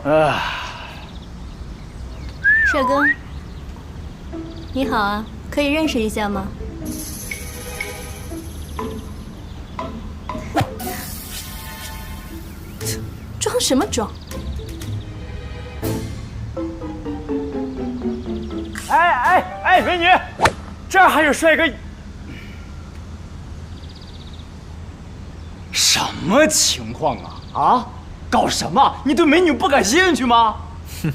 帅哥，你好啊，可以认识一下吗？装什么装？哎，美女，这儿还有帅哥。什么情况啊？啊，搞什么？你对美女不感兴趣吗？哼，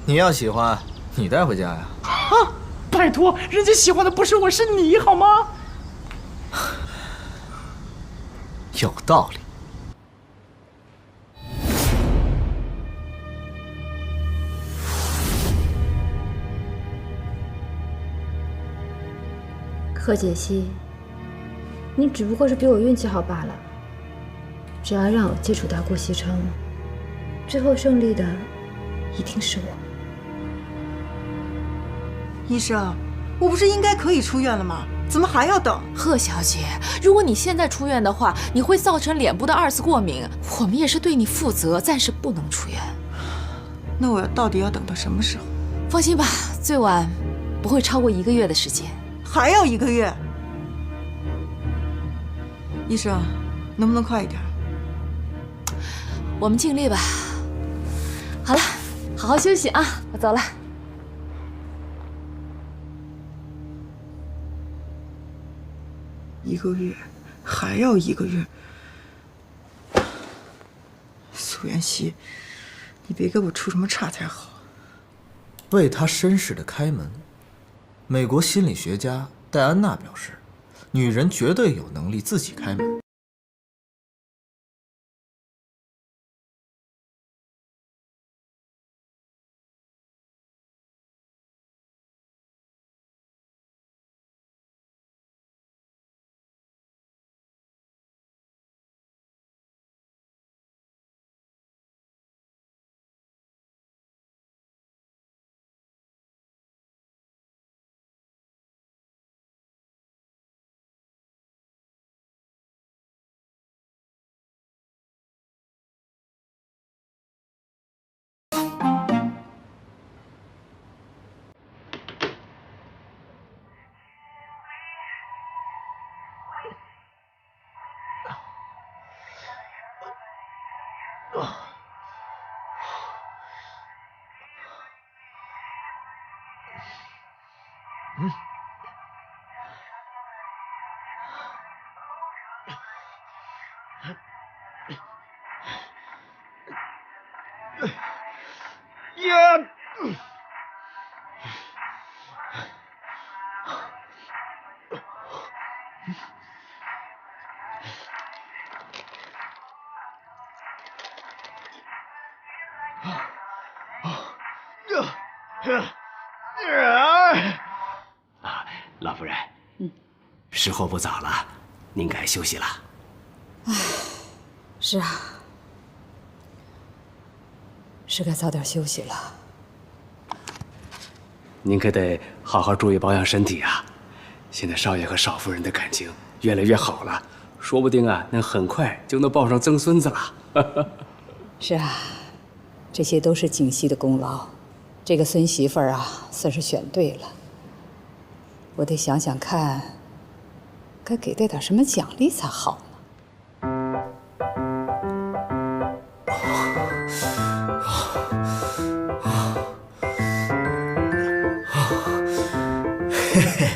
你要喜欢，你带回家呀。啊，拜托，人家喜欢的不是我，是你，好吗？有道理。贺解析，你只不过是比我运气好罢了。只要让我接触到顾西城，最后胜利的一定是我。医生，我不是应该可以出院了吗？怎么还要等？贺小姐，如果你现在出院的话，你会造成脸部的2次过敏，我们也是对你负责，暂时不能出院。那我到底要等到什么时候？放心吧，最晚不会超过1个月的时间。还要1个月？医生，能不能快一点？我们尽力吧。好了，好好休息啊，我走了。1个月，还要1个月。苏妍希，你别给我出什么岔才好。为他身世的开门，美国心理学家戴安娜表示，女人绝对有能力自己开门。老夫人，时候不早了，您该休息了。是啊，是该早点休息了。您可得好好注意保养身体啊！现在少爷和少夫人的感情越来越好了，说不定啊，能很快就能抱上曾孙子了。是啊，这些都是景熙的功劳。这个孙媳妇儿啊，算是选对了。我得想想看，该给她点什么奖励才好呢。嘿嘿。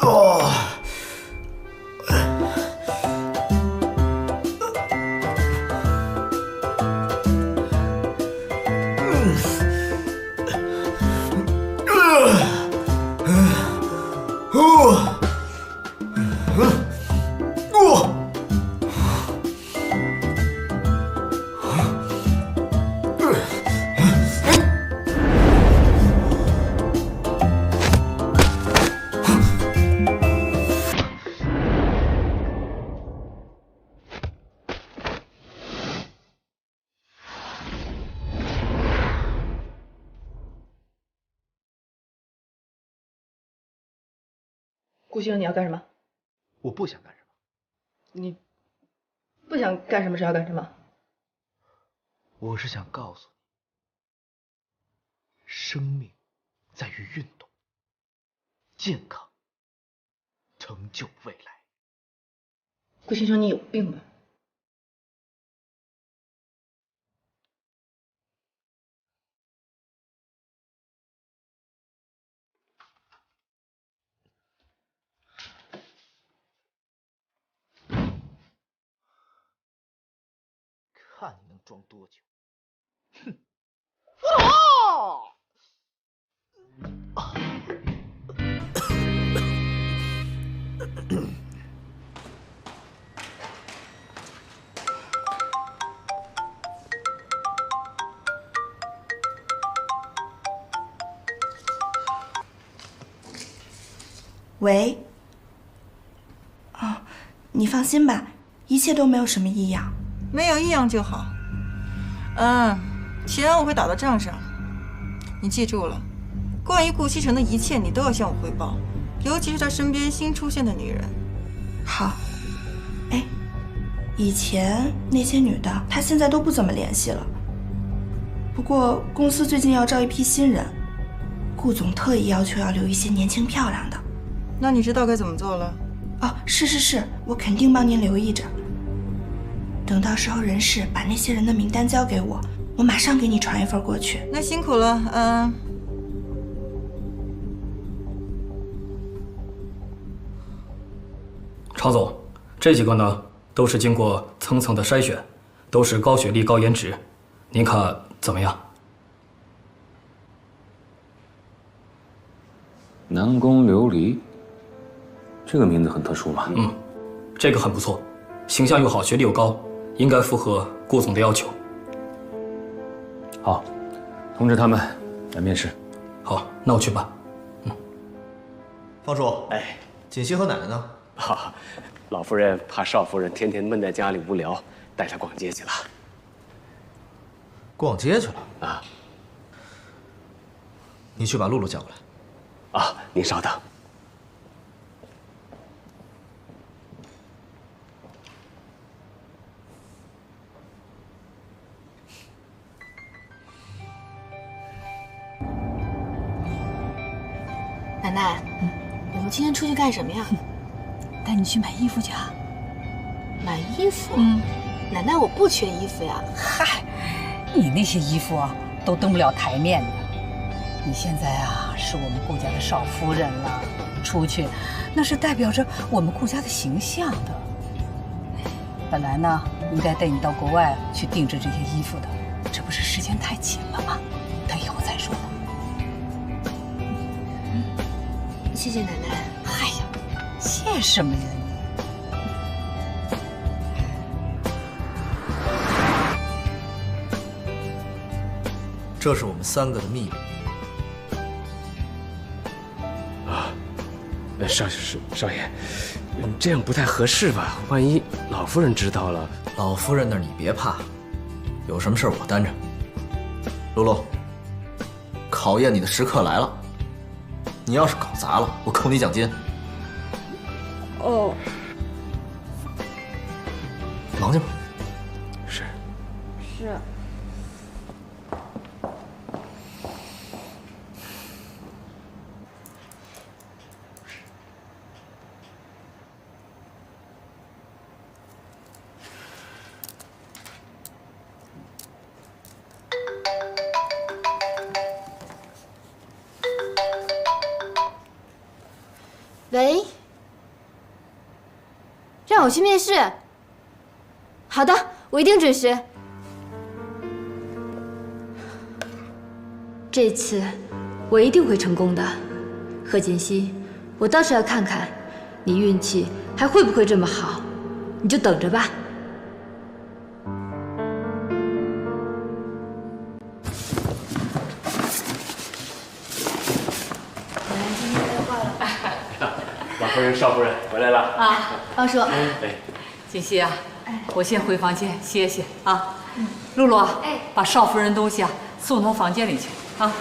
哦。顾星，你要干什么？我不想干什么。你不想干什么是要干什么？我是想告诉你，生命在于运动，健康成就未来。顾先生，你有病吧？看你能装多久！哼！喂。哦，你放心吧，一切都没有什么异样。没有异样就好。钱我会打到账上。你记住了，关于顾西城的一切你都要向我汇报，尤其是他身边新出现的女人。好。哎，以前那些女的，他现在都不怎么联系了。不过公司最近要招一批新人，顾总特意要求要留一些年轻漂亮的。那你知道该怎么做了？哦，是，我肯定帮您留意着。等到时候人事把那些人的名单交给我，我马上给你传一份过去。那辛苦了，常总，这几个呢都是经过层层的筛选，都是高学历、高颜值，您看怎么样？南宫琉璃，这个名字很特殊嘛？这个很不错，形象又好，学历又高，应该符合顾总的要求。好，通知他们来面试。好，那我去办。方叔，哎，锦溪和奶奶呢？老夫人怕少夫人天天闷在家里无聊，带她逛街去了。逛街去了啊？你去把露露叫过来。啊，您稍等。奶奶，我们今天出去干什么呀？带你去买衣服去啊。买衣服？奶奶，我不缺衣服呀。嗨，你那些衣服啊，都登不了台面的。你现在啊，是我们顾家的少夫人了，出去那是代表着我们顾家的形象的。本来呢，应该带你到国外去定制这些衣服的，这不是时间太紧了吗？等以后再说吧。谢谢奶奶。哎呀，谢什么呀你？这是我们3个的秘密。少爷，这样不太合适吧？万一老夫人知道了，老夫人那儿你别怕，有什么事我担着。露露，考验你的时刻来了，你要是搞砸了，我扣你奖金。哦，忙去吧。是。喂，让我去面试。好的，我一定准时。这次我一定会成功的，贺锦熙，我倒是要看看你运气还会不会这么好，你就等着吧。老夫人、少夫人回来了啊，方叔。哎，锦溪啊，我先回房间歇歇啊。露露啊，把少夫人东西啊送到房间里去啊。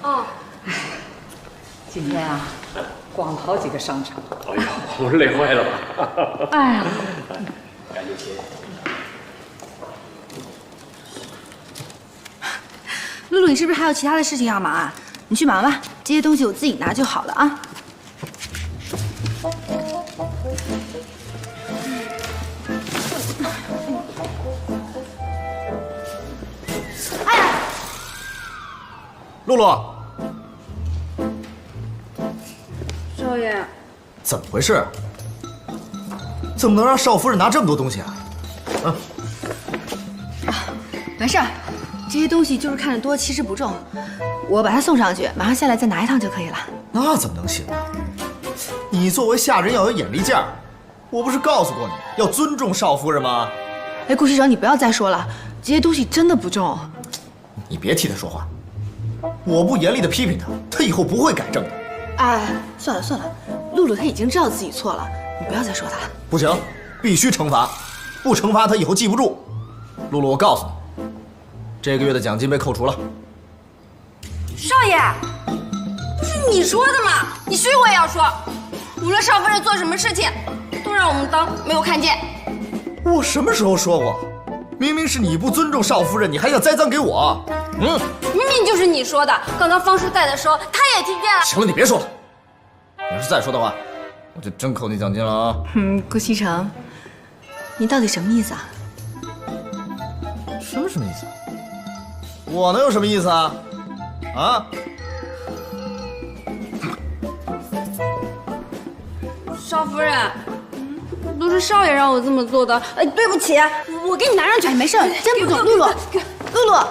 哦。今天啊，逛了好几个商场。哎呦，我累坏了吧？哎呀，赶紧歇。露露，你是不是还有其他的事情要忙啊？你去忙吧，这些东西我自己拿就好了啊。哎呀，露露，少爷，怎么回事？怎么能让少夫人拿这么多东西啊？没事儿，这些东西就是看着多，其实不重。我把它送上去，马上下来再拿一趟就可以了。那怎么能行啊？你作为下人要有眼力劲儿，我不是告诉过你要尊重少夫人吗？哎，顾师长，你不要再说了，这些东西真的不重。你别替他说话，我不严厉的批评他，他以后不会改正的。哎，算了算了，露露她已经知道自己错了，你不要再说她了。不行，必须惩罚，不惩罚他以后记不住。露露，我告诉你，这个月的奖金被扣除了。少爷，不是你说的吗？你谁我也要说，无论少夫人做什么事情，都让我们当没有看见。我什么时候说过？明明是你不尊重少夫人，你还想栽赃给我？明明就是你说的。刚刚方叔在的时候，他也听见了。行了，你别说了。你要是再说的话，我就真扣你奖金了啊！顾西城，你到底什么意思啊？什么意思？我能有什么意思啊？啊？少夫人，都是少爷让我这么做的。哎，对不起，我给你拿上去。哎，没事，真不重。露露，露露。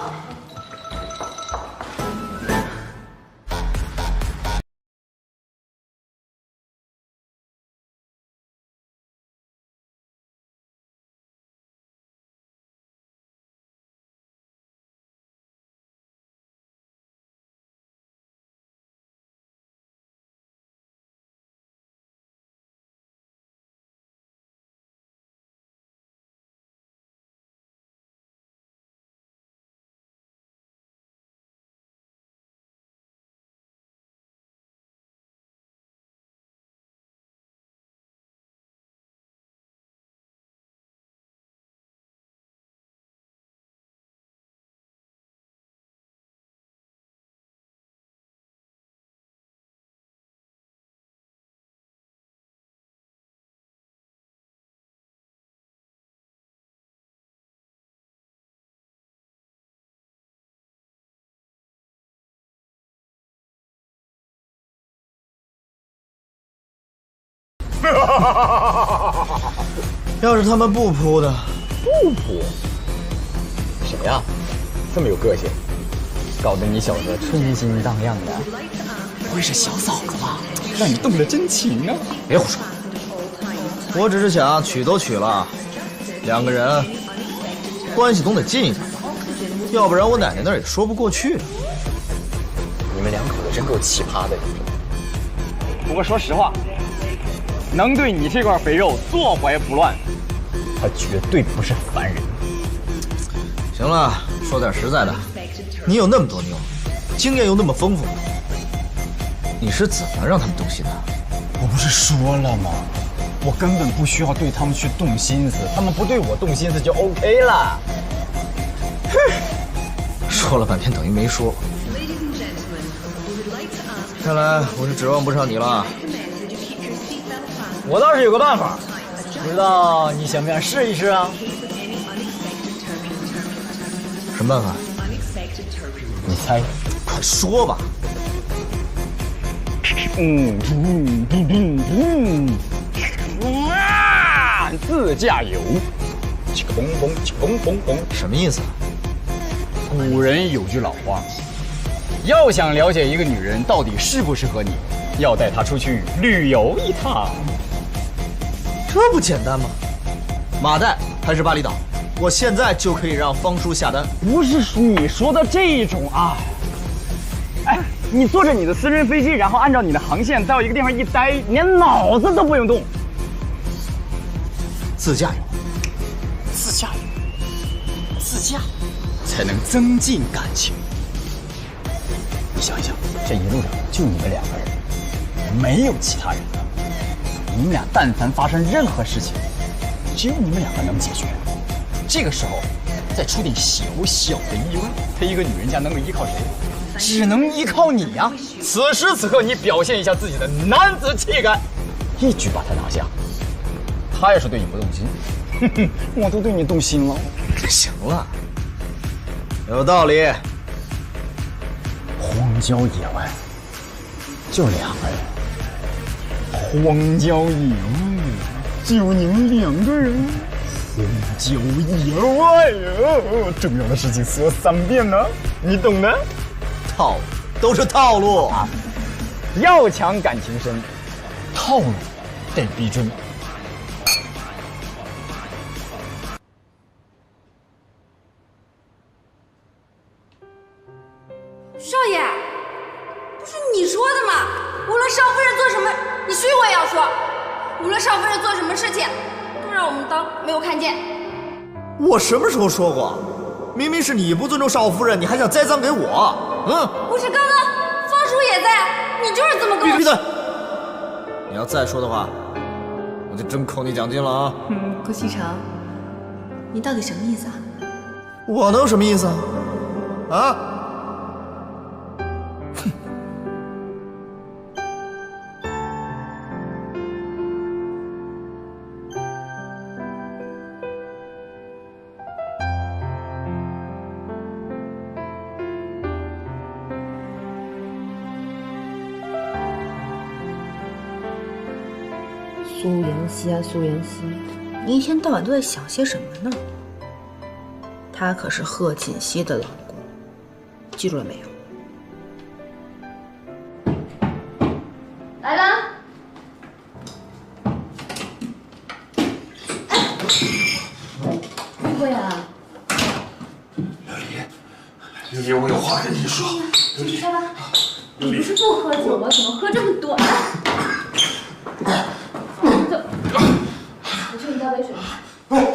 要是他们不扑的，不扑，谁呀？这么有个性，搞得你小子春心荡漾的。不会是小嫂子吧？让你动了真情啊！别胡说，我只是想娶都娶了，两个人关系总得近一点吧，要不然我奶奶那儿也说不过去。你们两口子真够奇葩的。不过说实话，能对你这块肥肉坐怀不乱，他绝对不是凡人。行了，说点实在的，你有那么多妞，经验又那么丰富，你是怎么让他们动心的？我不是说了吗？我根本不需要对他们去动心思，他们不对我动心思就 OK 了。说了半天等于没说。看来我是指望不上你了。我倒是有个办法，不知道你想不想试一试啊？什么办法？你猜，快说吧。自驾游，起个嘣嘣，起个嘣嘣嘣，什么意思？古人有句老话，要想了解一个女人到底适不适合你，要带她出去旅游一趟。这不简单吗？马代还是巴厘岛？我现在就可以让方叔下单。不是你说的这种啊！哎，你坐着你的私人飞机，然后按照你的航线到一个地方一待，连脑子都不用动。自驾游，自驾游，自驾才能增进感情。你想一想，这一路上就你们两个人，没有其他人。你们俩但凡发生任何事情，只有你们两个能解决。这个时候，再出点小小的意外，她一个女人家能够依靠谁？只能依靠你呀！此时此刻，你表现一下自己的男子气概，一举把她拿下。她要是对你不动心，哼哼，我都对你动心了。行了，有道理。荒郊野外，就2个人。荒郊野外，就你们2个人。荒郊野外啊，重要的事情说3遍呢，你懂的。套路都是套路啊！要强感情深，套路得逼真。少爷，不是你说的吗？无论少夫人做什么，你虚我也要说。无论少夫人做什么事情，都让我们当没有看见。我什么时候说过？明明是你不尊重少夫人，你还想栽赃给我？不是刚刚方叔也在，你就是这么跟我。闭嘴！你要再说的话，我就真扣你奖金了啊！顾西城，你到底什么意思啊？我能有什么意思啊？啊？苏妍希啊，苏妍希，你一天到晚都在想些什么呢？他可是贺锦熙的老公，记住了没有？来了。误会啊！琉璃，我有话跟你说。琉璃，你不是不喝酒吗？怎么喝这么多？我去给你倒杯水。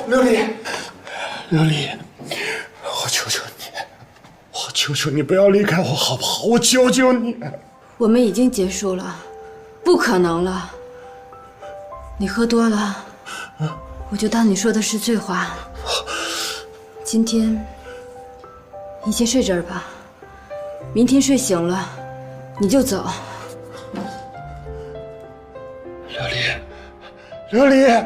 琉璃，琉璃，我求求你，我求求你不要离开我好不好？我求求你。我们已经结束了，不可能了。你喝多了，我就当你说的是醉话。今天你先睡这儿吧，明天睡醒了你就走。琉璃，琉璃。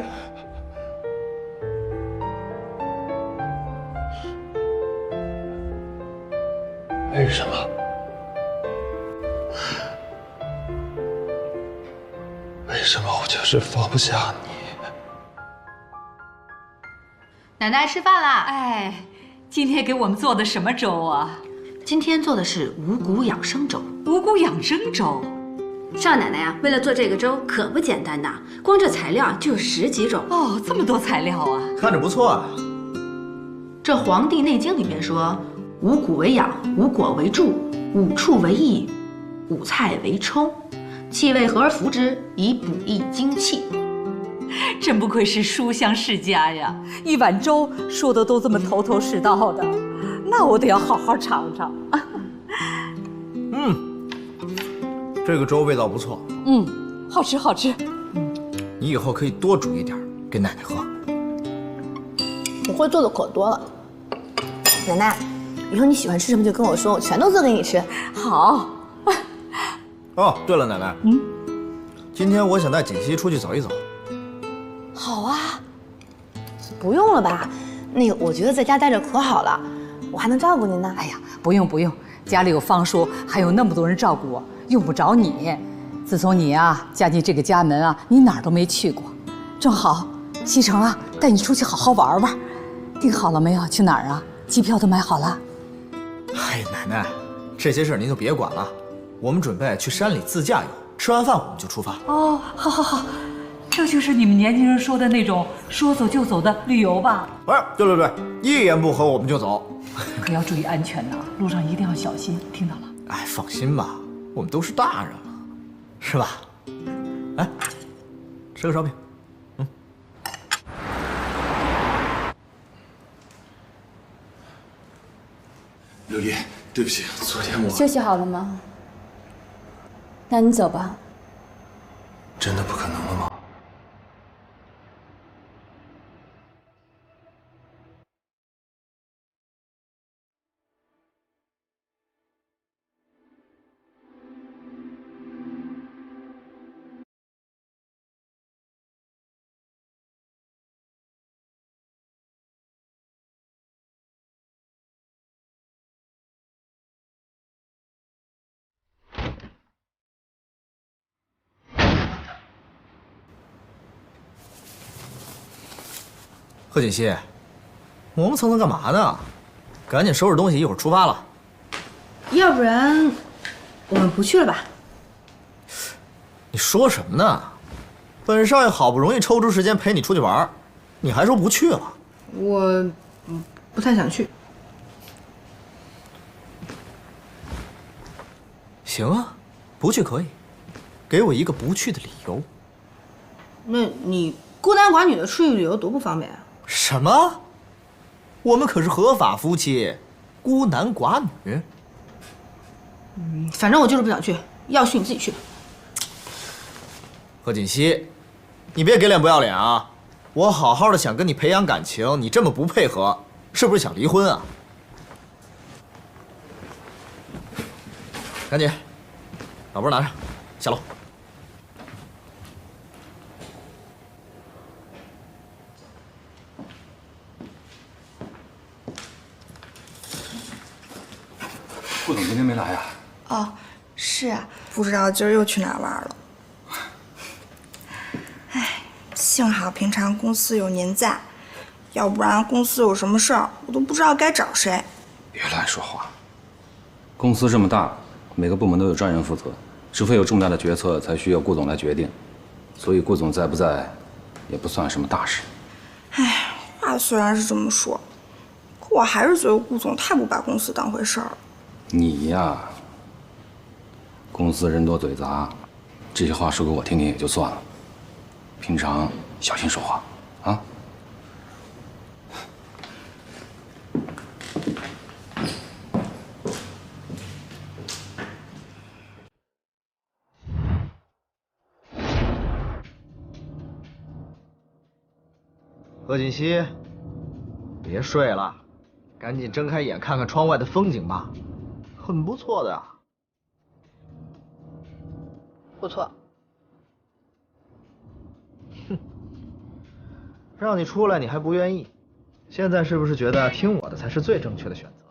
为什么？为什么我就是放不下你？奶奶吃饭啦！哎，今天给我们做的什么粥啊？今天做的是五谷养生粥。五谷养生粥，少奶奶呀，为了做这个粥可不简单呐，光这材料就有10几种。哦，这么多材料啊！看着不错啊。这《黄帝内经》里面说，五谷为养，五果为助，五畜为益，五菜为充，气味和而服之，以补益精气。真不愧是书香世家呀，一碗粥说的都这么头头是道的，那我得要好好尝尝。这个粥味道不错。好吃好吃。你以后可以多煮一点给奶奶喝。我会做的可多了。奶奶，以后你喜欢吃什么就跟我说，我全都做给你吃。好。哦，对了，奶奶，今天我想带锦溪出去走一走。好啊。不用了吧？那个，我觉得在家待着可好了，我还能照顾您呢。哎呀，不用不用，家里有方叔，还有那么多人照顾我，用不着你。自从你啊嫁进这个家门啊，你哪儿都没去过。正好，西城啊带你出去好好玩玩。订好了没有？去哪儿啊？机票都买好了。哎，奶奶，这些事儿您就别管了，我们准备去山里自驾游，吃完饭我们就出发。哦，好好好，这就是你们年轻人说的那种说走就走的旅游吧？对，一言不合我们就走。可要注意安全呐，路上一定要小心，听到了？哎，放心吧，我们都是大人了，是吧？来，吃个烧饼。琉璃，对不起，昨天我休息好了吗？那你走吧。真的不可能了吗？贺锦熙，磨磨蹭蹭干嘛呢？赶紧收拾东西，一会儿出发了。要不然我们不去了吧？你说什么呢？本少爷好不容易抽出时间陪你出去玩，你还说不去了？我不太想去。行啊，不去可以，给我一个不去的理由。那你孤男寡女的出去旅游多不方便啊！什么？我们可是合法夫妻，孤男寡女。反正我就是不想去，要去你自己去吧。贺锦熙，你别给脸不要脸啊！我好好的想跟你培养感情，你这么不配合，是不是想离婚啊？赶紧，老婆拿着，下楼。顾总今天没来呀？哦，是啊，不知道今儿又去哪儿玩了。唉，幸好平常公司有您在，要不然公司有什么事儿，我都不知道该找谁。别乱说话。公司这么大，每个部门都有专人负责，除非有重大的决策才需要顾总来决定。所以顾总在不在，也不算什么大事。唉，话虽然是这么说，可我还是觉得顾总太不把公司当回事儿了。你呀，公司人多嘴杂，这些话说给我听听也就算了，平常小心说话啊。贺锦熙，别睡了，赶紧睁开眼看看窗外的风景吧，很不错的。不错。哼，让你出来你还不愿意，现在是不是觉得听我的才是最正确的选择？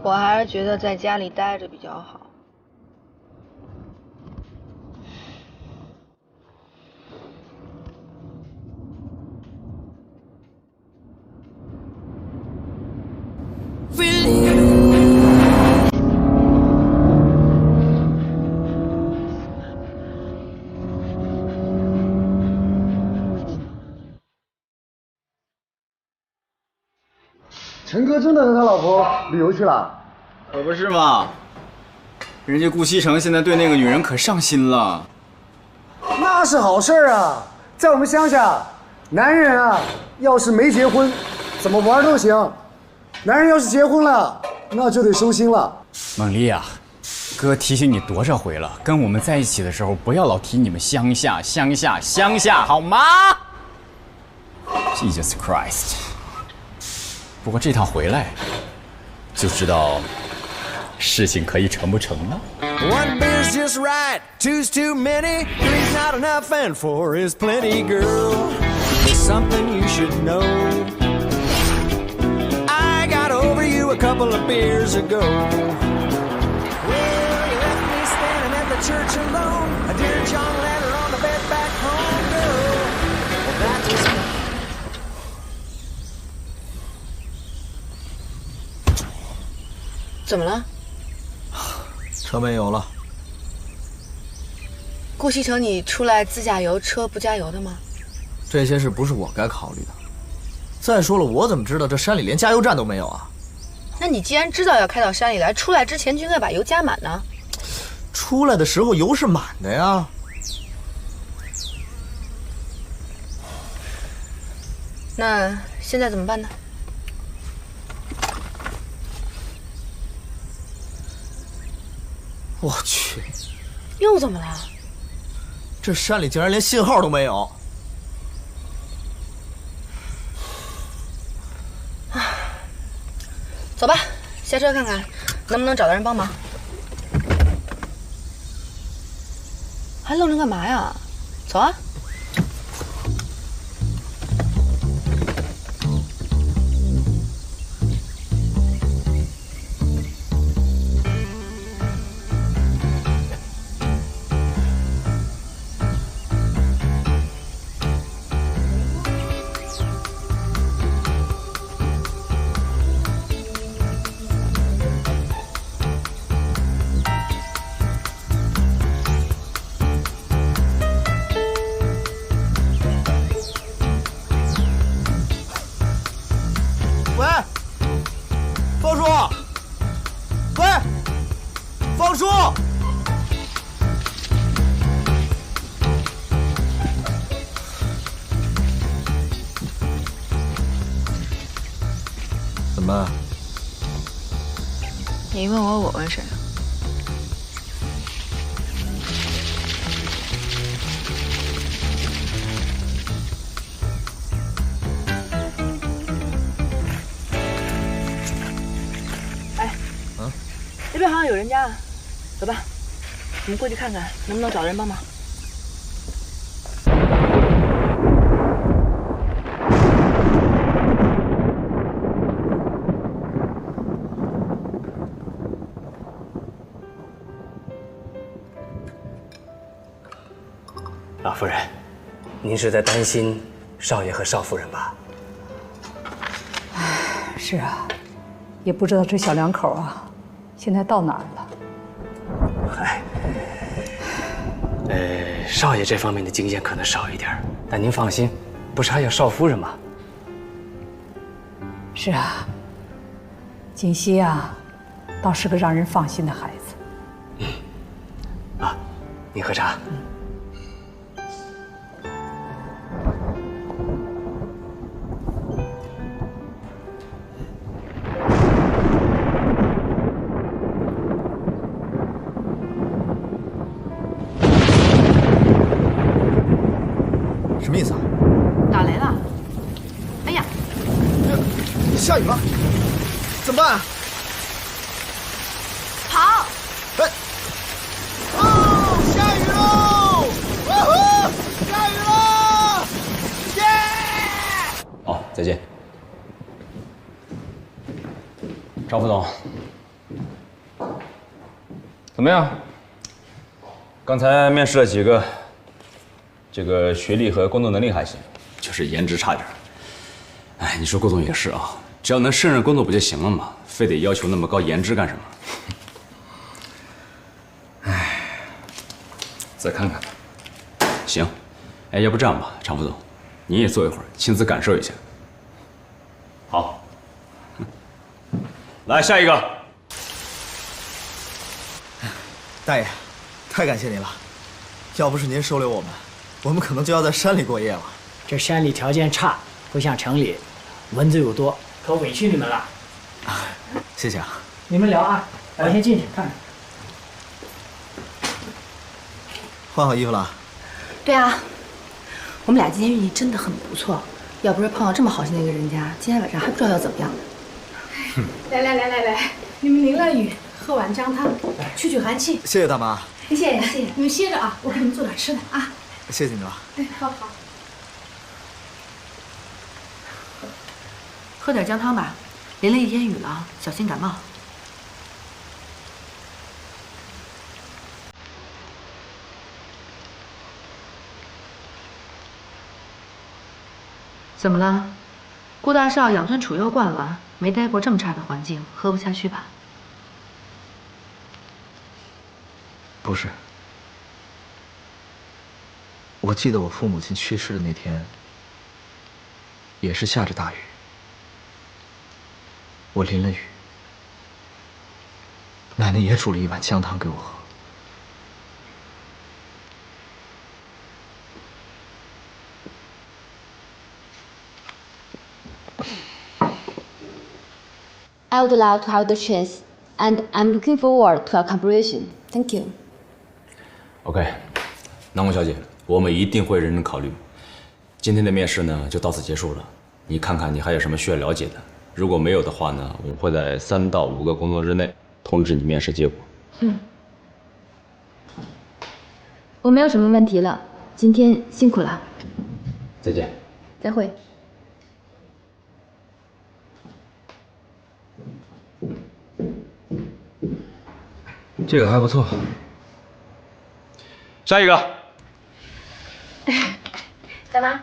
我还是觉得在家里待着比较好。陈哥真的和他老婆旅游去了？可不是嘛，人家顾西城现在对那个女人可上心了。那是好事啊，在我们乡下，男人啊，要是没结婚，怎么玩都行；男人要是结婚了，那就得收心了。孟丽啊，哥提醒你多少回了，跟我们在一起的时候不要老提你们乡下，好吗 ？Jesus Christ！ 不过这趟回来，就知道事情可以成不成了。One beer's just right, two's too many, three's not enough, and four is plenty, girl. Something you should know. I got over you a couple of beers ago. Well, you left me standing at the church alone. A dear John letter on the bed back home, girl. Well, that was... 怎么了？车没油了。顾西城，你出来自驾游，车不加油的吗？这些事不是我该考虑的。再说了，我怎么知道这山里连加油站都没有啊？那你既然知道要开到山里来，出来之前就应该把油加满呢。出来的时候油是满的呀。那现在怎么办呢？我去，又怎么了？这山里竟然连信号都没有。走吧，下车看看能不能找到人帮忙。还愣着干嘛呀？走啊！喂，方叔，喂，方叔。怎么？你问我，我问谁？那边好像有人家，走吧，我们过去看看，能不能找人帮忙。老夫人，您是在担心少爷和少夫人吧？是啊，也不知道这小两口啊，现在到哪儿了。嗨，少爷这方面的经验可能少一点，但您放心，不是还有少夫人吗？是啊，锦溪啊，倒是个让人放心的孩子。啊，您喝茶。什么意思啊？打雷了！哎呀，下雨了，怎么办？跑！哎，哦，下雨喽！哇呼，下雨喽！耶！好，再见。张副总，怎么样？刚才面试了几个，这个学历和工作能力还行，就是颜值差点。哎，你说顾总也是啊，只要能胜任工作不就行了吗？非得要求那么高颜值干什么？哎，再看看。行，哎，要不这样吧，常副总，你也坐一会儿，亲自感受一下。好，来下一个。大爷，太感谢您了，要不是您收留我们，我们可能就要在山里过夜了。这山里条件差，不像城里，蚊子又多，可委屈你们了。谢谢啊。你们聊啊，我先进去看看。换好衣服了？对啊，我们俩今天运气真的很不错，要不是碰到这么好心的一个人家，今天晚上还不知道要怎么样呢。来，你们淋了雨，喝碗姜汤，去寒气。谢谢大妈。谢谢，你们歇着啊，我给你们做点吃的啊。谢谢你了。哎，好。喝点姜汤吧，淋了一天雨了，小心感冒。怎么了？顾大少养尊处优惯了，没待过这么差的环境，喝不下去吧？不是，我记得我父母亲去世的那天，也是下着大雨，我淋了雨，奶奶也煮了一碗姜汤给我喝。I would love to have the chance, and I'm looking forward to our cooperation. Thank you. OK， 南宫小姐，我们一定会认真考虑。今天的面试呢，就到此结束了。你看看你还有什么需要了解的？如果没有的话呢，我们会在3到5个工作日内通知你面试结果。我没有什么问题了，今天辛苦了。再见。再会。这个还不错。下一个。大妈，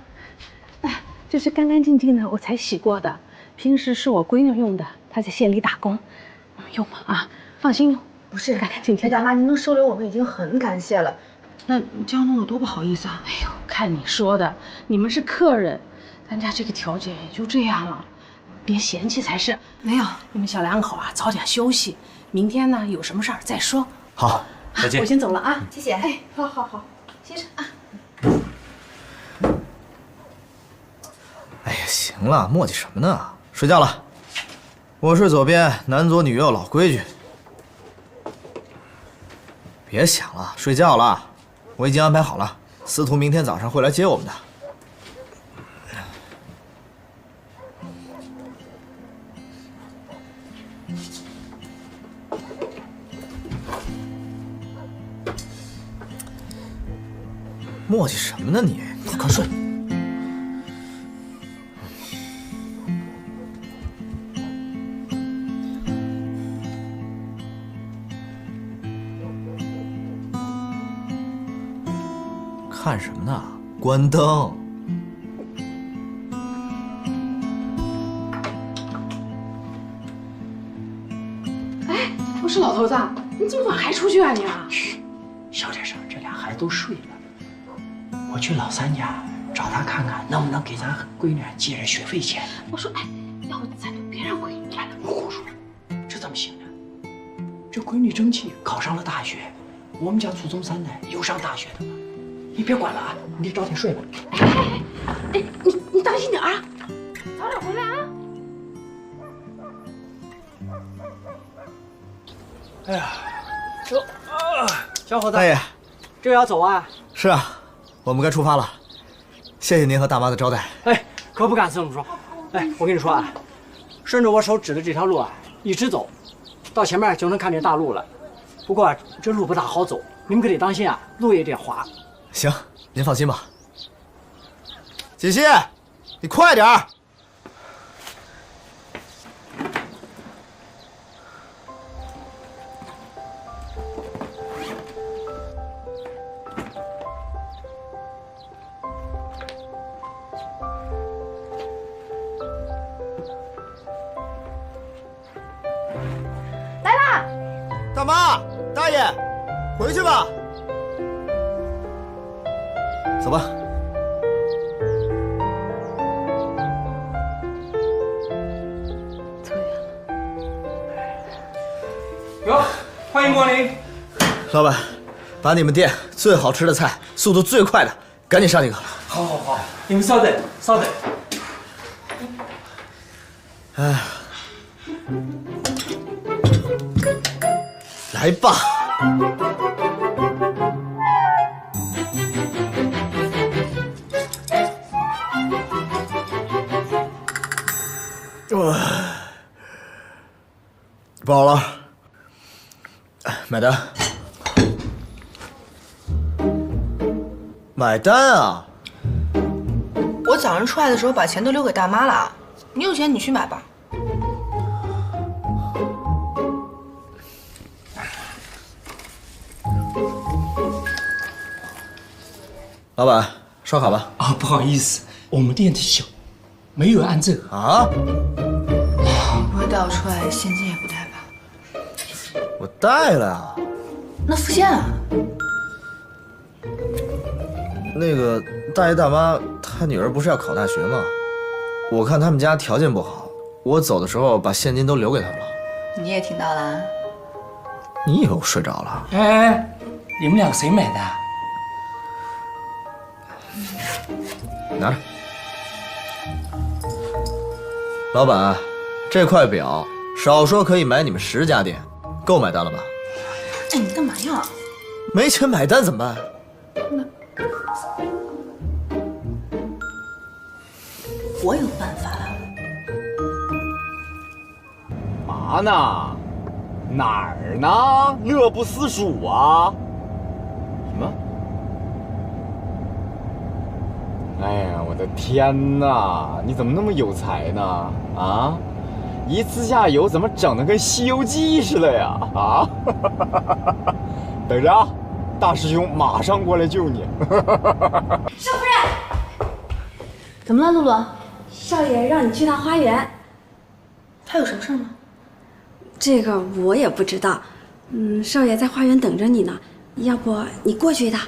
这是干干净净的，我才洗过的。平时是我闺女用的，她在县里打工，用吧啊，放心用。不是干干净净。大妈，您能收留我们已经很感谢了。那这样弄得多不好意思啊！哎呦，看你说的，你们是客人，咱家这个条件也就这样了。别嫌弃才是。没有，你们小两口啊，早点休息，明天呢有什么事儿再说。好，再见。我先走了啊，谢谢。哎，好好好，先生啊。哎呀，行了，磨叽什么呢？睡觉了。我睡左边，男左女右，老规矩。别想了，睡觉了。我已经安排好了，司徒明天早上会来接我们的。磨叽什么呢你？快睡。看什么呢？关灯。哎，我说老头子，你这么晚还出去啊你啊？嘘，小点声，这俩孩子都睡了。我去老三家找他看看，能不能给咱闺女借点学费钱。我说，哎，要不咱就别让闺女来了。胡说，这怎么行呢？这闺女争气，考上了大学，我们家祖宗三代有上大学的吗？你别管了啊，你就早点睡吧。哎，你当心点啊，早点回来啊。哎呀，小伙子，大爷，这要走啊？是啊。我们该出发了，谢谢您和大妈的招待。哎，可不敢这么说。哎，我跟你说啊，顺着我手指的这条路啊，一直走，到前面就能看见大路了。不过这路不大好走，你们可得当心啊，路也有点滑。行，您放心吧。锦溪，你快点儿。大妈，大爷，回去吧。走吧。走远了。哟，欢迎光临。老板，把你们店最好吃的菜，速度最快的，赶紧上几个。好好好，你们稍等，稍等。哎。来吧，饱了，买单。买单啊！我早上出来的时候把钱都留给大妈了，你有钱你去买吧。老板，刷卡吧。啊，不好意思，我们店的小，没有按这个啊。你不会带我出来现金也不带吧？我带了呀。那付现啊？那个大爷大妈，他女儿不是要考大学吗？我看他们家条件不好，我走的时候把现金都留给他们了。你也听到了啊？你以为我睡着了？哎，你们俩谁买的？拿着。老板，这块表少说可以买你们10家店，够买单了吧？哎，你干嘛呀？没钱买单怎么办？我有办法了。嘛呢？哪儿呢？乐不思蜀啊！什么？哎呀，我的天哪！你怎么那么有才呢？啊，一次下油怎么整得跟《西游记》似的呀？啊！等着啊，大师兄马上过来救你。少夫人，怎么了，露露？少爷让你去趟花园。他有什么事吗？这个我也不知道。少爷在花园等着你呢，要不你过去一趟？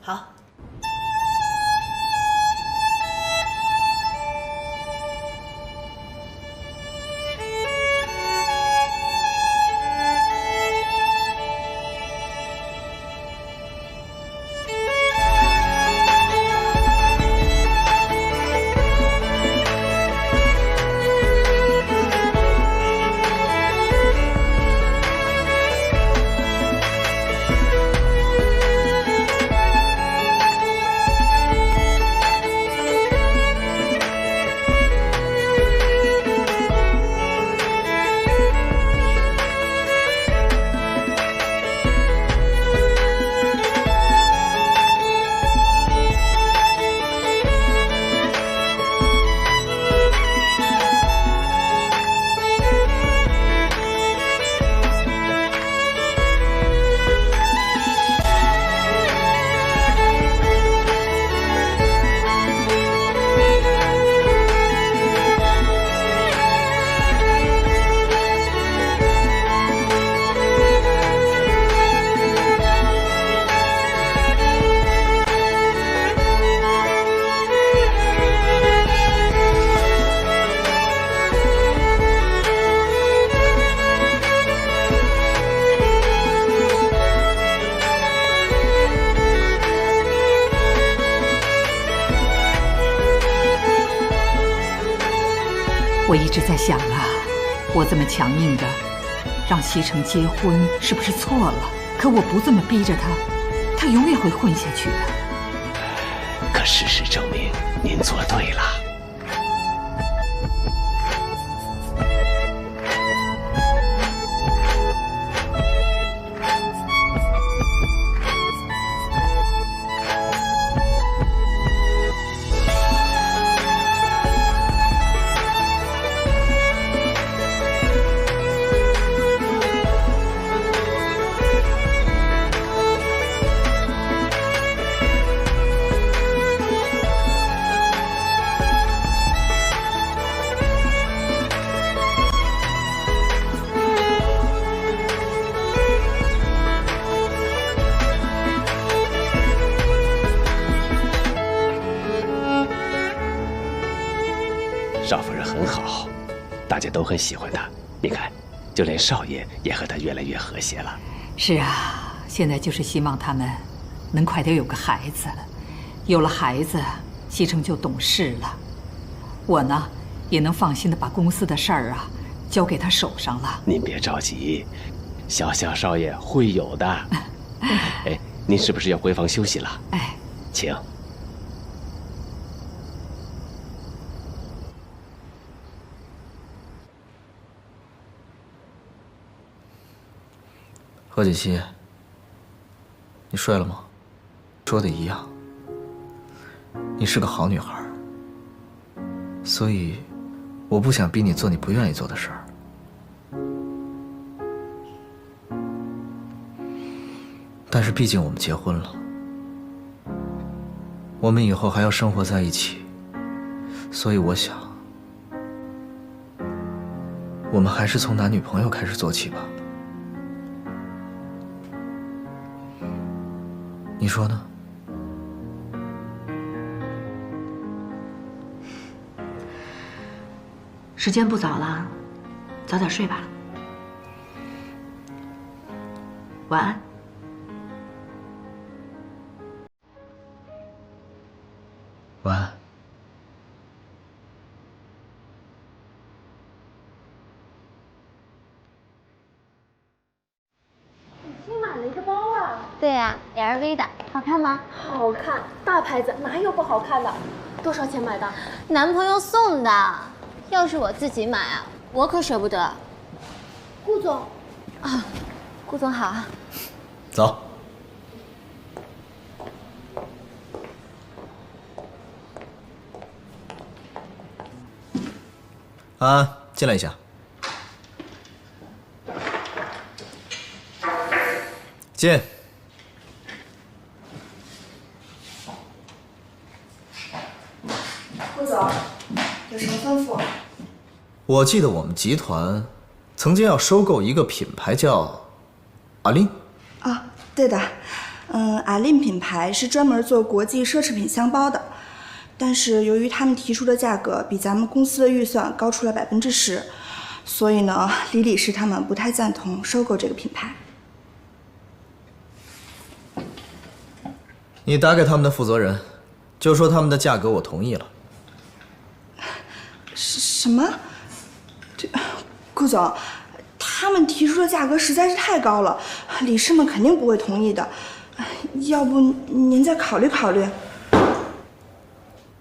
好。我一直在想啊，我这么强硬的让西城结婚是不是错了？可我不这么逼着他，他永远会混下去的。可事实证明，您做对了。少夫人很好，大家都很喜欢她。你看，就连少爷也和她越来越和谐了。是啊，现在就是希望他们能快点有个孩子，有了孩子，西城就懂事了。我呢，也能放心的把公司的事儿啊交给他手上了。您别着急，小少爷会有的。哎，您是不是要回房休息了？哎，请。何锦溪，你睡了吗？说的一样，你是个好女孩，所以我不想逼你做你不愿意做的事儿。但是毕竟我们结婚了，我们以后还要生活在一起，所以我想，我们还是从男女朋友开始做起吧。你说呢？时间不早了，早点睡吧。晚安。晚安。新买了一个包啊？对呀，LV 的，好看吗？好看，大牌子哪有不好看的？多少钱买的？男朋友送的，要是我自己买啊，我可舍不得。顾总，啊，顾总好。走。安安，进来一下。进。顾总，有什么吩咐？我记得我们集团曾经要收购一个品牌，叫阿琳。啊，对的，阿琳品牌是专门做国际奢侈品箱包的，但是由于他们提出的价格比咱们公司的预算高出了10%，所以呢，李理事他们不太赞同收购这个品牌。你打给他们的负责人，就说他们的价格我同意了。什么？这，顾总，他们提出的价格实在是太高了，理事们肯定不会同意的。要不您再考虑考虑？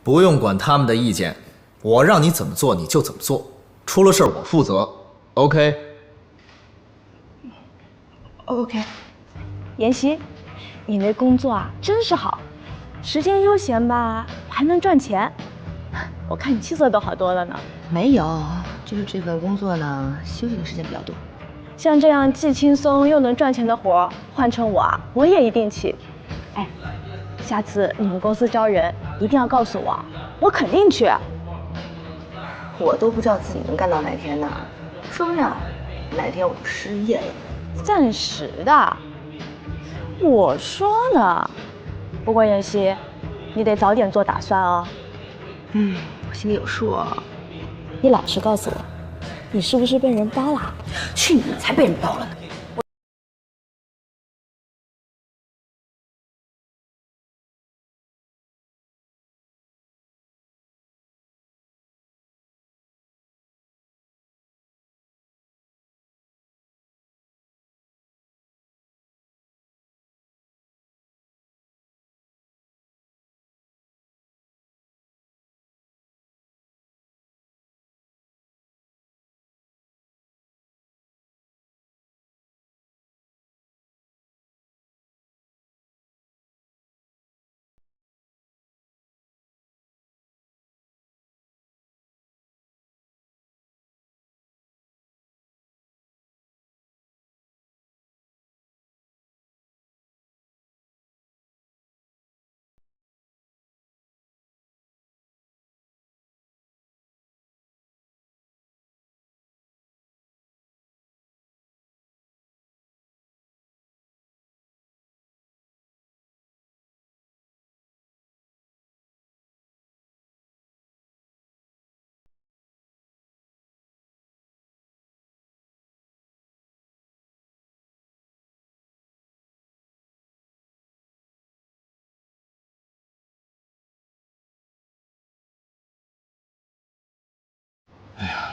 不用管他们的意见，我让你怎么做你就怎么做，出了事儿我负责。OK？ OK。妍希，你那工作啊真是好，时间悠闲吧，还能赚钱。我看你气色都好多了呢。没有，就是这份工作呢，休息的时间比较多。像这样既轻松又能赚钱的活，换成我啊，我也一定去。哎，下次你们公司招人，一定要告诉我，我肯定去。我都不知道自己能干到哪天呢，说不定哪天我就失业了。暂时的。我说呢。不过妍希，你得早点做打算哦。我心里有数啊。你老实告诉我，你是不是被人包了？去你才被人包了呢！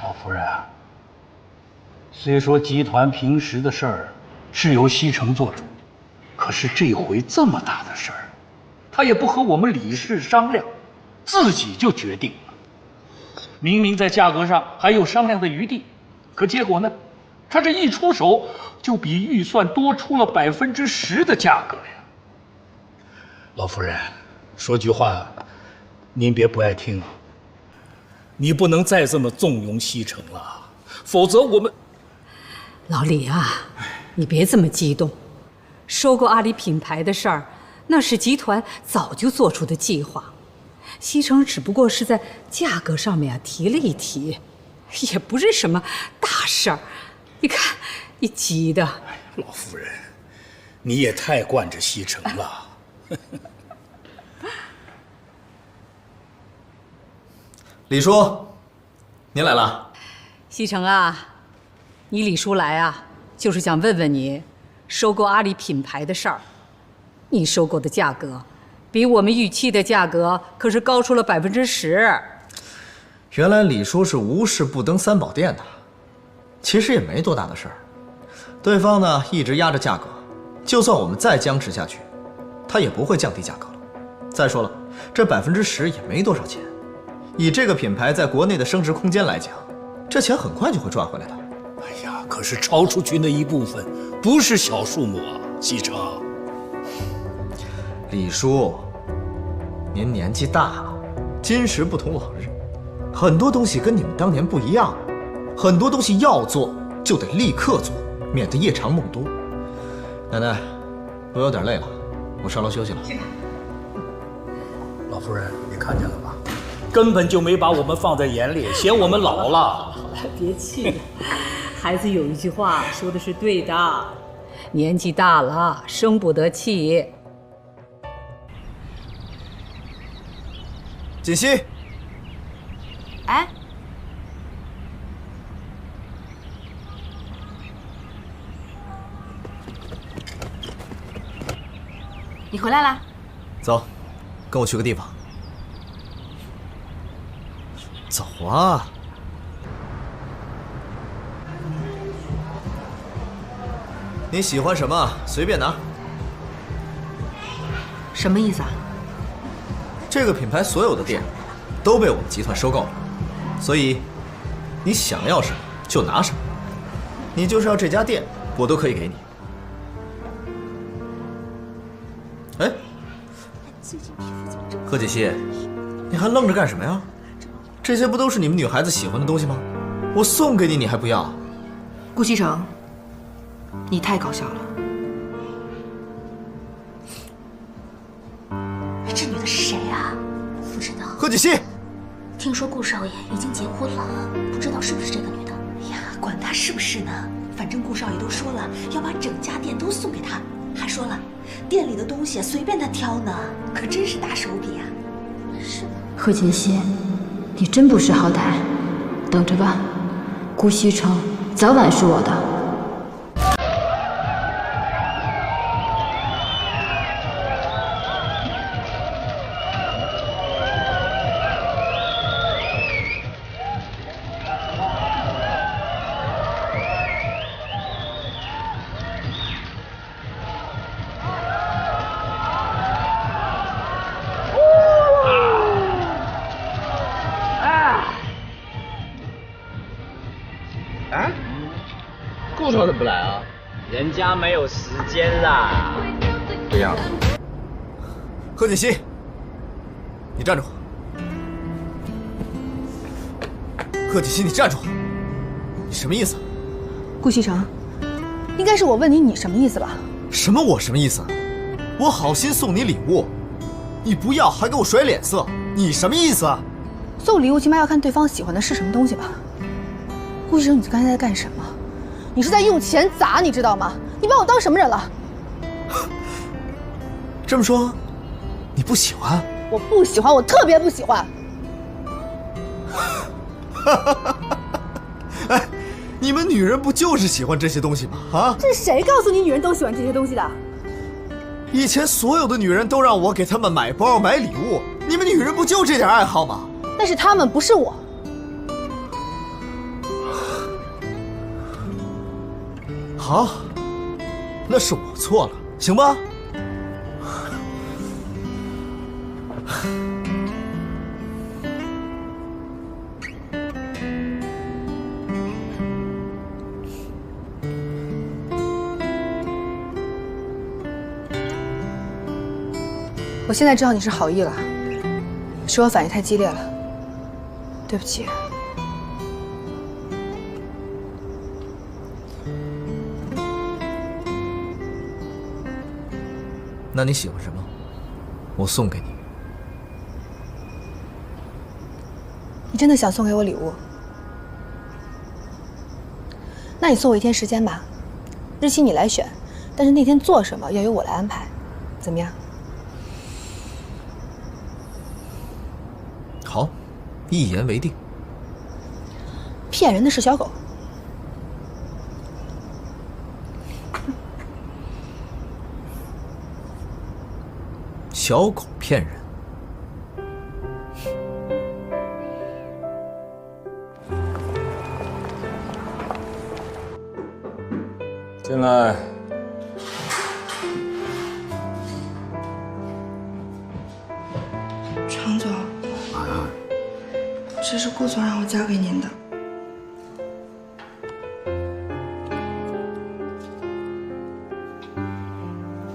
老夫人，虽说集团平时的事儿是由西城做主，可是这回这么大的事儿，他也不和我们理事商量，自己就决定了。明明在价格上还有商量的余地，可结果呢，他这一出手就比预算多出了10%的价格呀。老夫人，说句话，您别不爱听啊。你不能再这么纵容西城了，否则我们……老李啊，你别这么激动。收购阿里品牌的事儿，那是集团早就做出的计划。西城只不过是在价格上面提了一提，也不是什么大事儿。你看，你急的。老夫人，你也太惯着西城了。李叔，您来了。西城啊，你李叔来啊，就是想问问你，收购阿里品牌的事儿。你收购的价格，比我们预期的价格可是高出了10%。原来李叔是无事不登三宝殿的，其实也没多大的事儿。对方呢一直压着价格，就算我们再僵持下去，他也不会降低价格了。再说了，这10%也没多少钱。以这个品牌在国内的升值空间来讲，这钱很快就会赚回来的。哎呀，可是超出去那一部分不是小数目啊，西城。李叔，您年纪大了，今时不同往日，很多东西跟你们当年不一样，很多东西要做就得立刻做，免得夜长梦多。奶奶，我有点累了，我上楼休息了。老夫人，你看见了吧？根本就没把我们放在眼里，嫌我们老了。别气，孩子有一句话说的是对的，年纪大了生不得气。锦溪，哎，你回来啦？走，跟我去个地方。走啊！你喜欢什么随便拿。什么意思啊？这个品牌所有的店都被我们集团收购了，所以你想要什么就拿什么。你就是要这家店，我都可以给你。哎，贺锦溪，你还愣着干什么呀？这些不都是你们女孩子喜欢的东西吗？我送给你，你还不要？顾西城，你太搞笑了。这女的是谁啊？不知道。贺锦溪，听说顾少爷已经结婚了，不知道是不是这个女的。哎呀，管他是不是呢，反正顾少爷都说了要把整家店都送给他，还说了店里的东西随便他挑呢，可真是大手笔啊。是吗？贺锦溪，你真不识好歹，等着吧，顾西城早晚是我的。顾总怎么不来啊？人家没有时间啦。这样，贺锦溪，你站住！贺锦溪，你站住！你什么意思？顾西城，应该是我问你，你什么意思吧？什么我什么意思？我好心送你礼物，你不要还给我甩脸色，你什么意思？送礼物起码要看对方喜欢的是什么东西吧？顾西城，你刚才在干什么？你是在用钱砸，你知道吗？你把我当什么人了？这么说，你不喜欢？我不喜欢，我特别不喜欢。哎，你们女人不就是喜欢这些东西吗？啊！这是谁告诉你女人都喜欢这些东西的？以前所有的女人都让我给她们买包买礼物，你们女人不就这点爱好吗？但是她们不是我。好，那是我错了，行吧？我现在知道你是好意了，是我反应太激烈了，对不起。那你喜欢什么？我送给你。你真的想送给我礼物？那你送我1天时间吧，日期你来选，但是那天做什么要由我来安排，怎么样？好，一言为定。骗人的是小狗。小狗骗人。进来。常总，这是顾总让我交给您的。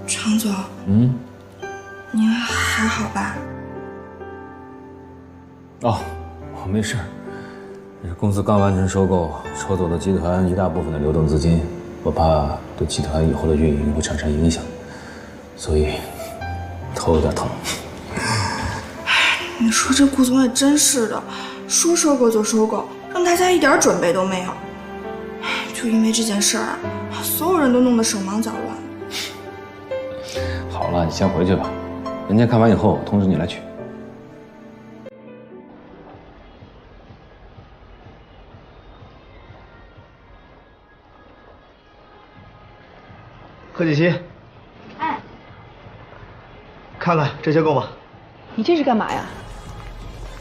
常总，您还好吧？哦，我没事儿。这公司刚完成收购，抽走了集团一大部分的流动资金，我怕对集团以后的运营会产生影响，所以头有点疼。你说这顾总也真是的，说收购就收购，让大家一点准备都没有。就因为这件事儿啊，所有人都弄得手忙脚乱。好了，你先回去吧，人家看完以后通知你来取。贺锦熙，哎，看看这些够吗？你这是干嘛呀？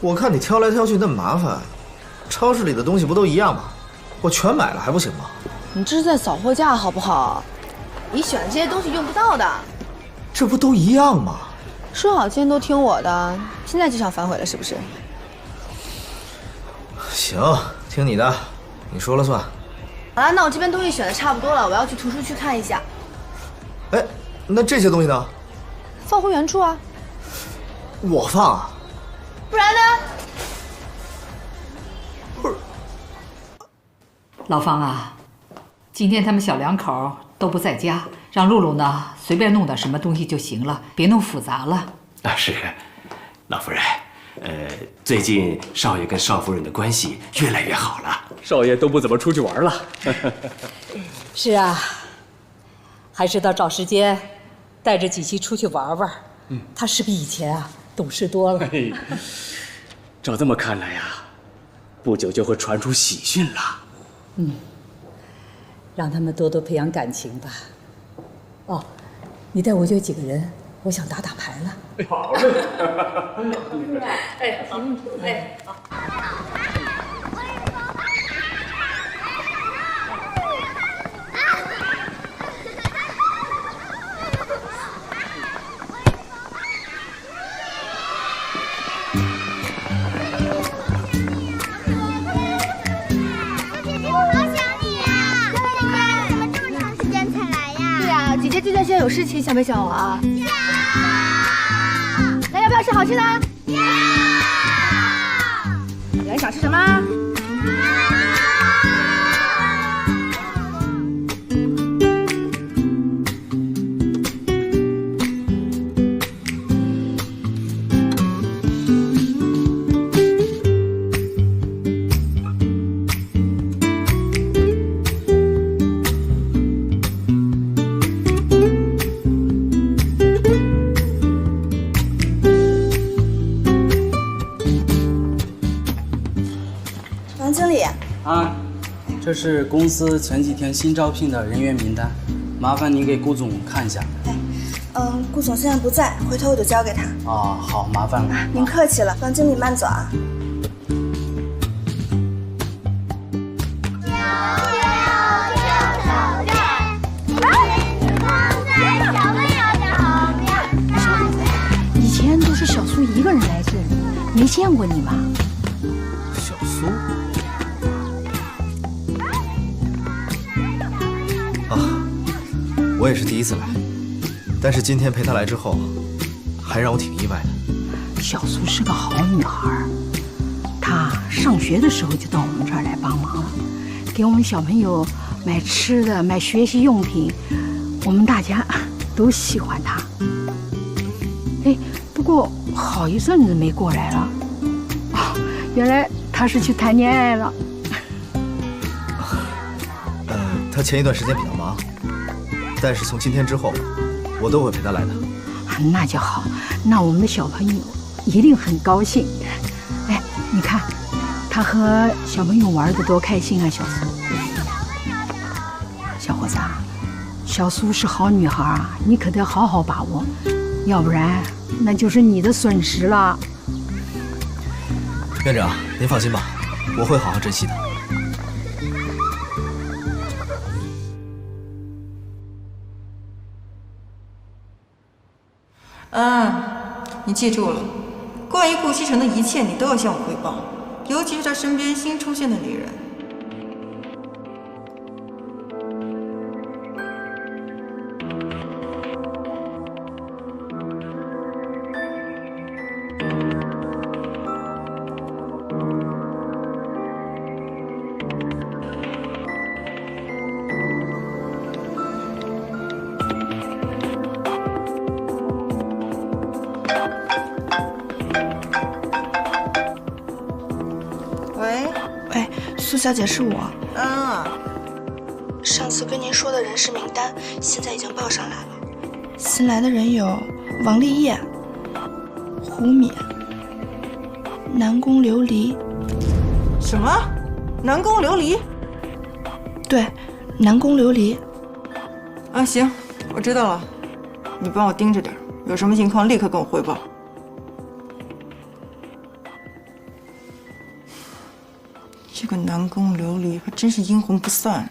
我看你挑来挑去那么麻烦，超市里的东西不都一样吗？我全买了还不行吗？你这是在扫货架好不好？你选的这些东西用不到的。这不都一样吗？说好今天都听我的，现在就想反悔了是不是？行，听你的，你说了算。好了，那我这边东西选的差不多了，我要去图书区看一下。哎，那这些东西呢？放回原处啊。我放啊？不然呢？老方啊，今天他们小两口都不在家，让露露呢随便弄点什么东西就行了，别弄复杂了。啊，是，老夫人，最近少爷跟少夫人的关系越来越好了，少爷都不怎么出去玩了。是啊，还是得找时间带着锦溪出去玩玩。他是比以前啊懂事多了。照这么看来呀，不久就会传出喜讯了。让他们多多培养感情吧。哦，你带我约几个人，我想打打牌了。好嘞。哎，好，哎，好。这段时间有事情，想没想我啊？那要不要吃好吃的？有人想吃什么？这是公司前几天新招聘的人员名单，麻烦您给顾总看一下。顾总现在不在，回头我就交给他。啊，好，麻烦了。您客气了，王经理慢走啊。没见过你吗？小苏。啊，我也是第一次来，但是今天陪她来之后，还让我挺意外的。小苏是个好女孩，她上学的时候就到我们这儿来帮忙了，给我们小朋友买吃的、买学习用品，我们大家都喜欢她。哎，不过好一阵子没过来了，哦，原来她是去谈恋爱了。她前一段时间比较忙，但是从今天之后，我都会陪她来的。那就好，那我们的小朋友一定很高兴。哎，你看，他和小朋友玩得多开心啊，小苏。小伙子啊，小苏是好女孩啊，你可得好好把握，要不然那就是你的损失了。院长，您放心吧，我会好好珍惜的。你记住了，关于顾西城的一切，你都要向我汇报，尤其是他身边新出现的女人。苏小姐，是我。啊，上次跟您说的人事名单现在已经报上来了，新来的人有王立业、胡敏、南宫琉璃。什么？南宫琉璃？对，南宫琉璃。啊，行，我知道了，你帮我盯着点，有什么情况立刻跟我汇报。这个南宫琉璃还真是阴魂不散。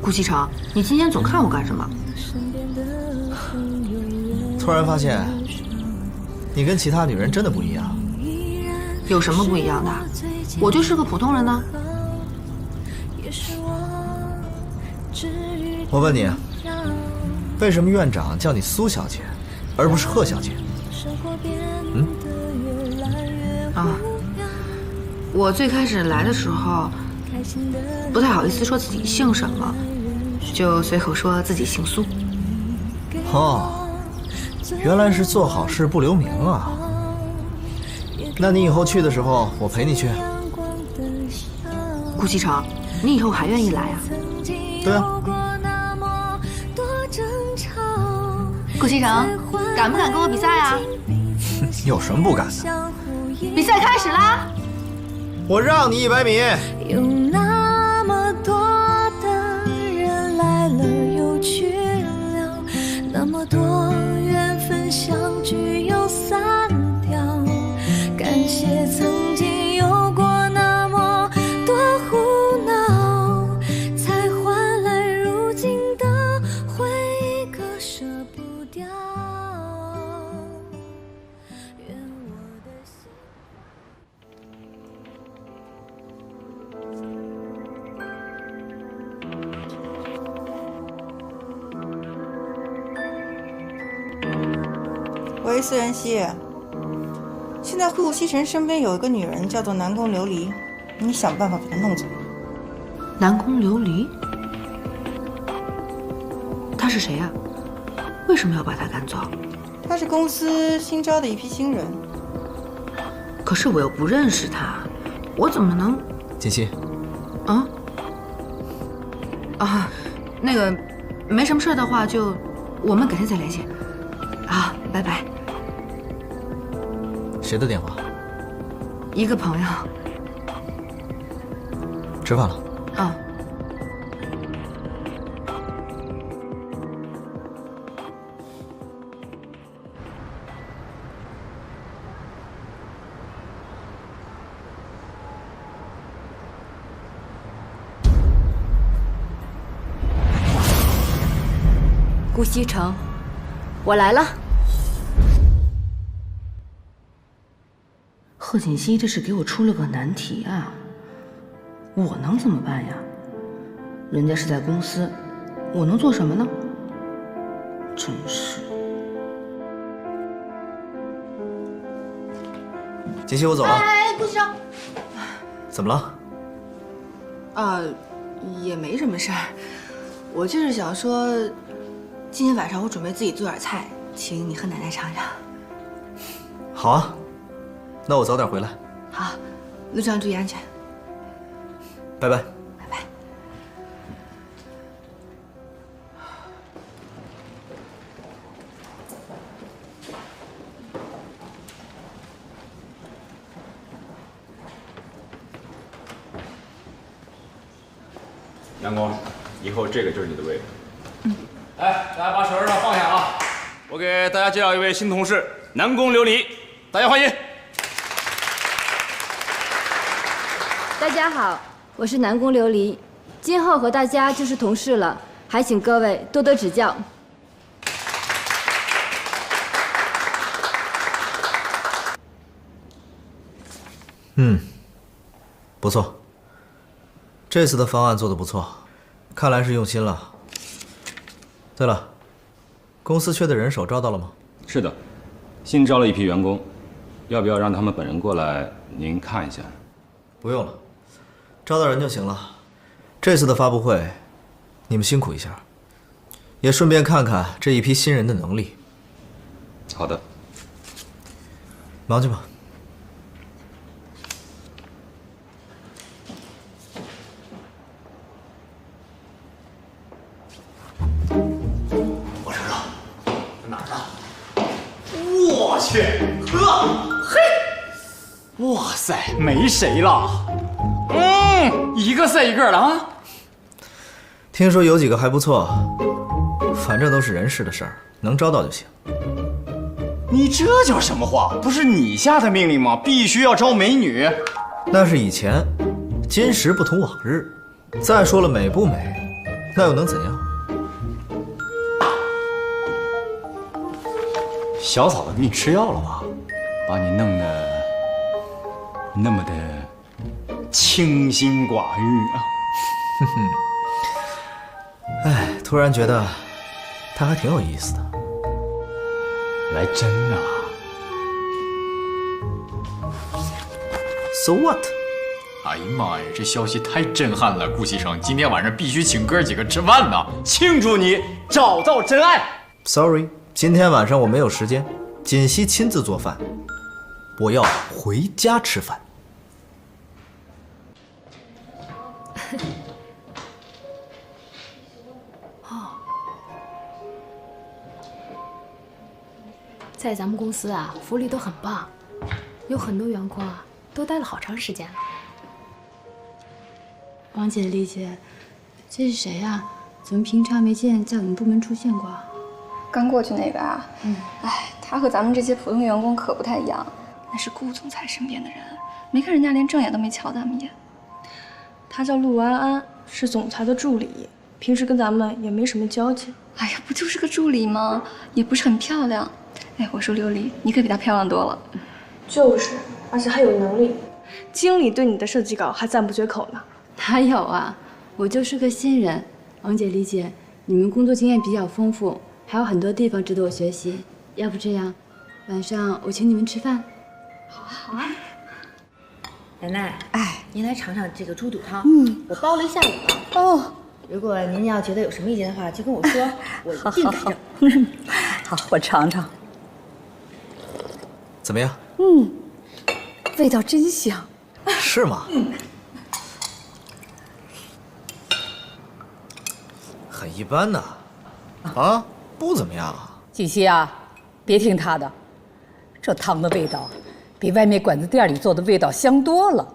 顾西城，你今天总看我干什么？突然发现，你跟其他女人真的不一样。有什么不一样的？我就是个普通人呢。我问你，为什么院长叫你苏小姐，而不是贺小姐？我最开始来的时候，不太好意思说自己姓什么，就随口说自己姓苏。哦，原来是做好事不留名啊。那你以后去的时候，我陪你去。顾西城，你以后还愿意来啊？对啊。顾西城，敢不敢跟我比赛啊？有什么不敢的？比赛开始啦！我让你100米。有那么多的人来了又去了，那么多缘分相聚又散掉。感谢曾经有过那么多胡闹，才换来如今的回忆，割舍不掉。喂，思源熙，现在顾西城身边有一个女人叫做南宫琉璃，你想办法把她弄走。南宫琉璃？她是谁呀？为什么要把她赶走？她是公司新招的一批新人。可是我又不认识她，我怎么能……锦溪。那个，没什么事的话就我们改天再联系。啊，拜拜。谁的电话？一个朋友。吃饭了。顾西城，我来了。贺锦熙这是给我出了个难题啊！我能怎么办呀？人家是在公司，我能做什么呢？真是。锦溪，我走了。哎，顾西城。怎么了？也没什么事儿，我就是想说，今天晚上我准备自己做点菜，请你和奶奶尝尝。好啊，那我早点回来。好，路上注意安全。拜拜。拜拜。南宫，以后这个就是你的位置。来，大家把手上放下啊！我给大家介绍一位新同事，南宫琉璃，大家欢迎。大家好，我是南宫琉璃，今后和大家就是同事了，还请各位多多指教。不错，这次的方案做得不错，看来是用心了。对了，公司缺的人手招到了吗？是的，新招了一批员工，要不要让他们本人过来您看一下？不用了，招到人就行了。这次的发布会，你们辛苦一下，也顺便看看这一批新人的能力。好的，忙去吧。我去，呵，嘿，哇塞，没谁了。一个赛一个的啊。听说有几个还不错，反正都是人事的事儿，能招到就行。你这叫什么话？不是你下的命令吗？必须要招美女。那是以前，今时不同往日。再说了，美不美，那又能怎样？小嫂子给你吃药了吧？把你弄得那么的清心寡欲啊！哼哼，哎，突然觉得他还挺有意思的。来真啊 ？So what？ 哎呀妈呀，这消息太震撼了！顾西城，今天晚上必须请哥几个吃饭呐，庆祝你找到真爱。Sorry， 今天晚上我没有时间，锦溪亲自做饭，我要回家吃饭。在咱们公司啊，福利都很棒，有很多员工啊都待了好长时间了。王姐、丽姐，这是谁呀？怎么平常没见在我们部门出现过？刚过去那个啊，哎，他和咱们这些普通员工可不太一样，那是顾总裁身边的人，没看人家连正眼都没瞧咱们一眼。他叫陆安安，是总裁的助理，平时跟咱们也没什么交集。哎呀，不就是个助理吗？也不是很漂亮。哎，我说琉璃，你可比她漂亮多了。就是，而且还有能力。经理对你的设计稿还赞不绝口呢。哪有啊，我就是个新人。王姐、丽姐，你们工作经验比较丰富，还有很多地方值得我学习。要不这样，晚上我请你们吃饭。好啊。奶奶，哎，您来尝尝这个猪肚汤。我煲了一下午了。哦，如果您要觉得有什么意见的话，就跟我说，我一定改正。好，我尝尝。怎么样？味道真香。是吗？很一般呐。啊，不怎么样啊。锦溪啊，别听他的，这汤的味道比外面馆子店里做的味道香多了。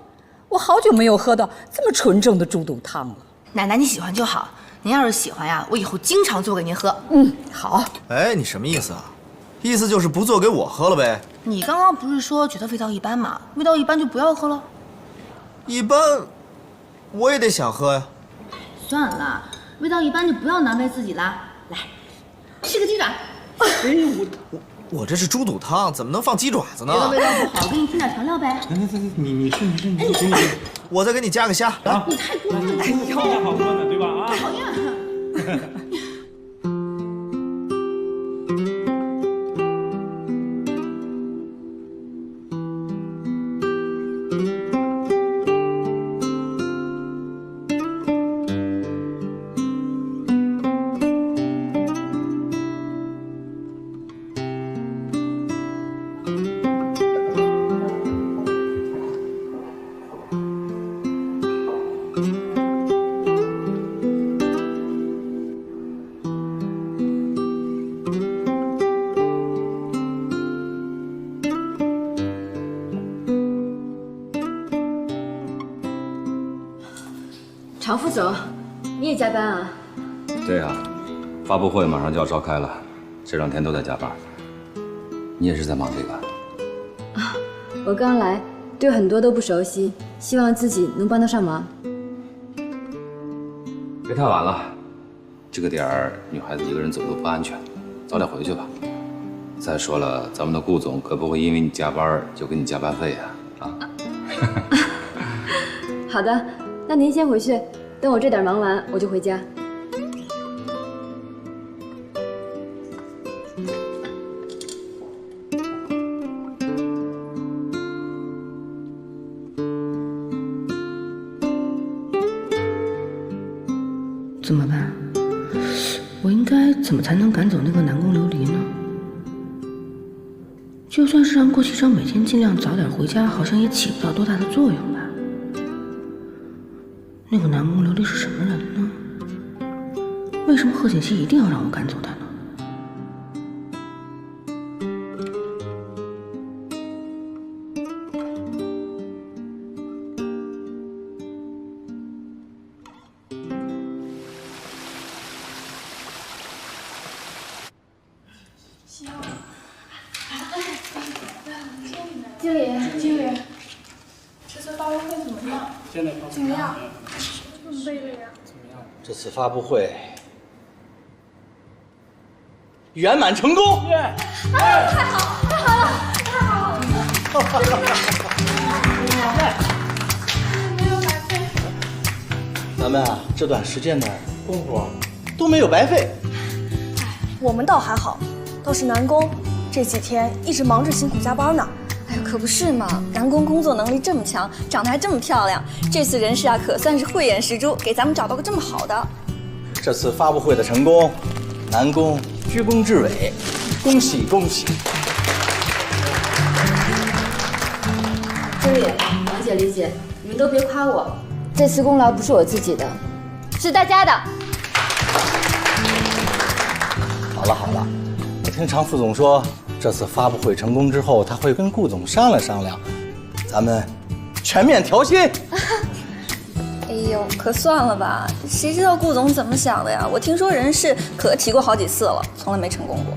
我好久没有喝到这么纯正的猪肚汤了。奶奶，你喜欢就好。您要是喜欢呀，我以后经常做给您喝。好。哎，你什么意思啊？意思就是不做给我喝了呗？你刚刚不是说觉得味道一般吗？味道一般就不要喝了。一般，我也得想喝呀。算了，味道一般就不要难为自己啦。来，吃个鸡爪。哎，我这是猪肚汤，怎么能放鸡爪子呢？觉得味道不好，给你添点调料呗。你吃，我再给你加个虾啊！你太过分了，哎呦，好喝呢，对吧？啊，讨厌。常副总，你也加班啊？对啊，发布会马上就要召开了，这2天都在加班。你也是在忙这个？啊，我刚来，对很多都不熟悉，希望自己能帮得上忙。别太晚了，这个点儿女孩子一个人走路不安全，早点回去吧。再说了，咱们的顾总可不会因为你加班就给你加班费呀！啊。好的，那您先回去，等我这点忙完，我就回家。怎么办？我应该怎么才能赶走那个南宫琉璃呢？就算是让顾西城每天尽量早点回家，好像也起不到多大的作用吧。那个南宫琉璃是什么人呢？为什么贺锦熙一定要让我赶走他呢？经理，这次发布会怎么样？怎么样？这么卑微呀？这次发布会圆满成功！太好，太好了，太好了！没有白费。咱们啊，这段时间的功夫都没有白费。我们倒还好，倒是南宫这几天一直忙着辛苦加班呢。哎呦，可不是嘛！南宫工作能力这么强，长得还这么漂亮，这次人事啊可算是慧眼识珠，给咱们找到个这么好的。这次发布会的成功，南宫居功至伟，恭喜恭喜！经理、王姐、李姐，你们都别夸我，这次功劳不是我自己的，是大家的。好了好了，我听常副总说，这次发布会成功之后，他会跟顾总商量商量，咱们全面调薪。哎呦，可算了吧，谁知道顾总怎么想的呀？我听说人事可提过好几次了，从来没成功过。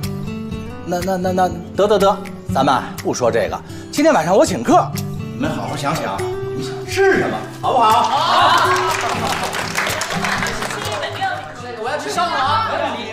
那得，咱们不说这个，今天晚上我请客，你们好好想想，你想吃什么，好不好？好。我要吃烧烤。